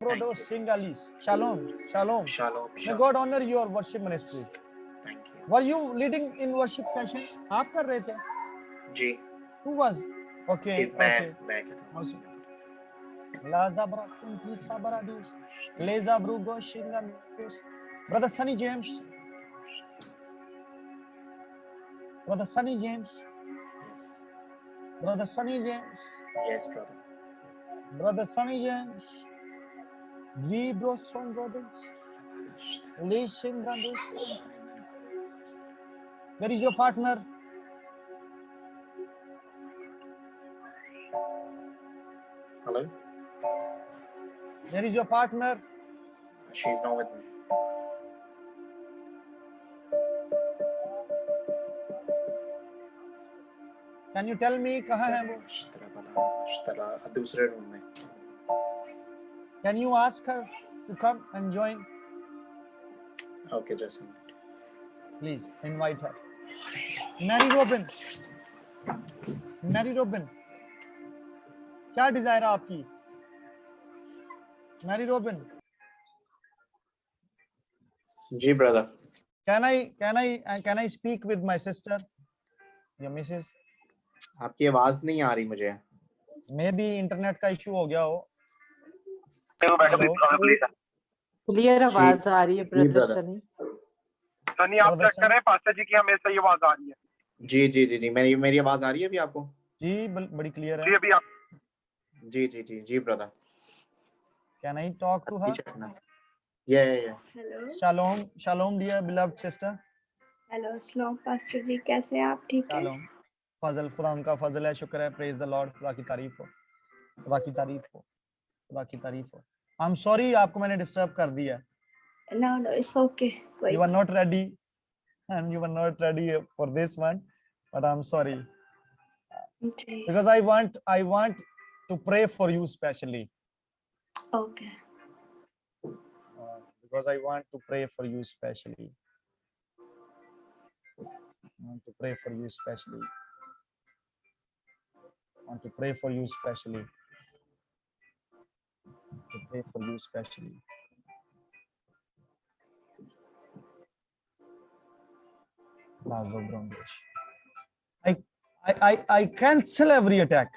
Proto Singalis. Shalom. Shalom. Shalom. May God honor your worship ministry. Thank you. Were you leading in worship session? आप कर रहे थे? जी. Who was? Okay. Okay. मैं कहता हूँ. Laza Brakunti Sabaradis. Leza Brugo Shinganus. Brother Sunny James. Brother Sunny James. Yes. Brother Sunny James. Yes, brother. Brother Sunny James. We brought some brothers. Lishim brothers. Where is your partner? Hello? Where is your partner? She's not with me. Can you tell me कहाँ है वो? दूसरे room में. Can you ask her to come and join? Okay, just a minute. Please invite her. Mary Robin. Mary Robin. क्या Dzire है आपकी? Mary Robin. Ji brother. Can I speak with my sister? Your Mrs. आपकी आवाज नहीं आ रही मुझे. Maybe internet का issue हो गया हो. क्लियर आवाज आ रही है ब्रदर सनी. सनी आप चेक करें पास्टर जी की हमें सही आवाज आ रही है. जी मेरी आवाज आ रही है अभी आपको? जी बड़ी क्लियर है. जी अभी आप. जी brother. Can I talk to her? Yeah. Hello. Shalom dear beloved sister. Hello, shalom pastor जी, कैसे हैं आप? ठीक है. Shalom. फजल खुदा उनका फजल है, शुक्र है. Praise the Lord. खुदा की तारीफ हो. I'm sorry आपको मैंने डिस्टर्ब कर दिया. No, it's okay. You are not ready, and you were not ready for this one, but I'm sorry. Okay. Because I want to pray for you specially. Okay. Because I want to pray for you specially. I want to pray for you specially. To pray for you specially. I cancel every attack.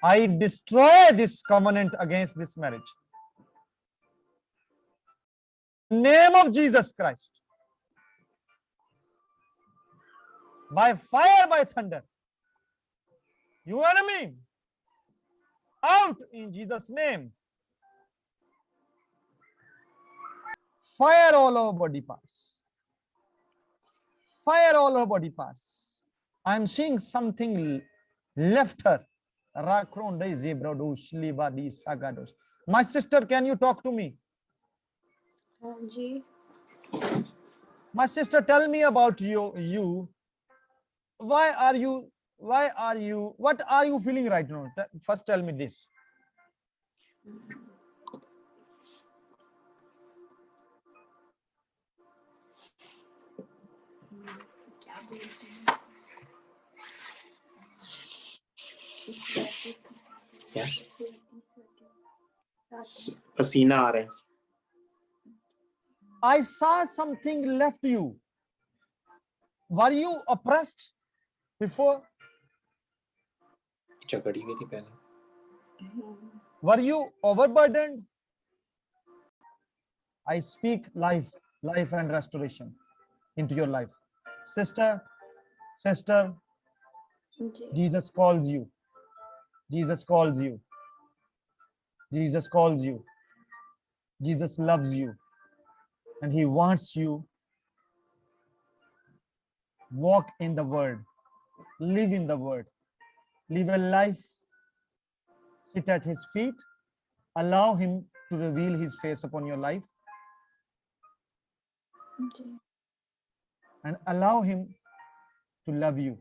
I destroy this covenant against this marriage. Name of Jesus Christ. By fire, by thunder. You enemy, out in Jesus' name. Fire all over body parts. Fire all over body parts. I'm seeing something left her. My sister, can you talk to me? Ji. My sister, tell me about you. What are you feeling right now? First tell me this. क्या? पसीना आ रहा है. I saw something left you. Were you oppressed before? चकड़ी गई थी पहले. Were you overburdened? I speak life and restoration into your life. Sister, ji. Jesus calls you. Jesus calls you. Jesus calls you. Jesus loves you. And he wants you. Walk in the word. Live in the word. Live a life. Sit at his feet. Allow him to reveal his face upon your life. Ji. And allow him to love you.